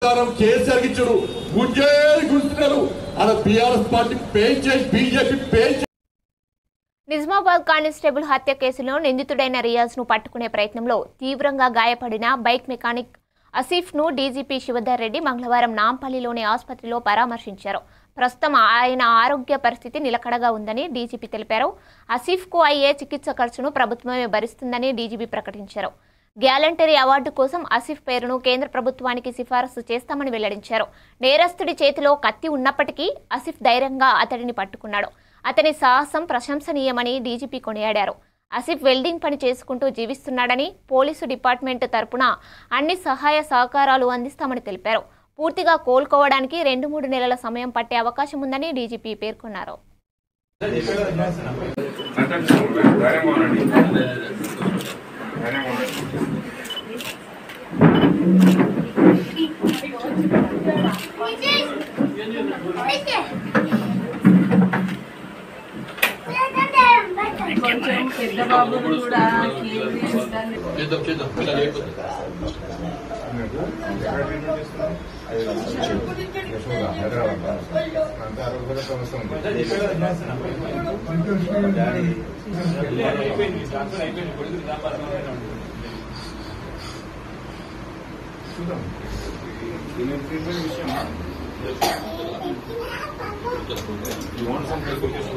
కేసీఆర్ ఇచ్చాడు గుంజేస్తున్నారు అలా BRS party BJP Nizamabad constable హత్య కేసులో నిందితుడైన రియాజ్ ను పట్టుకునే ప్రయత్నంలో తీవ్రంగా గాయపడిన బైక్ మెకానిక్ ఆసిఫ్ ను డీజీపీ శివధర్ రెడ్డి మంగళవారం నాంపల్లిలోని ఆసుపత్రిలో పరామర్శించారు. ప్రస్తుతం ఆయన ఆరోగ్య పరిస్థితి నిలకడగా ఉందని డీజీపీ తెలిపారు. ఆసిఫ్ కు అయ్యే చికిత్స ఖర్చును ప్రభుత్వమే భరిస్తుందని డీజీపీ ప్రకటించారు. గ్యాలంటరీ అవార్డు కోసం ఆసిఫ్ పేరును కేంద్ర ప్రభుత్వానికి సిఫారసు చేస్తామని వెల్లడించారు. నేరస్తుడి చేతిలో కత్తి ఉన్నప్పటికీ ఆసిఫ్ ధైర్యంగా అతడిని పట్టుకున్నాడు. అతని సాహసం ప్రశంసనీయమని డీజీపీ కొనియాడారు. ఆసిఫ్ వెల్డింగ్ పని చేసుకుంటూ జీవిస్తున్నాడని పోలీసు డిపార్ట్మెంట్ తరపున అన్ని సహాయ సహకారాలు అందిస్తామని తెలిపారు. పూర్తిగా కోలుకోవడానికి 2-3 నెలల సమయం పట్టే అవకాశం ఉందని డీజీపీ పేర్కొన్నారు. కొంచెం పెద్ద బాబును కూడా You want some clarification?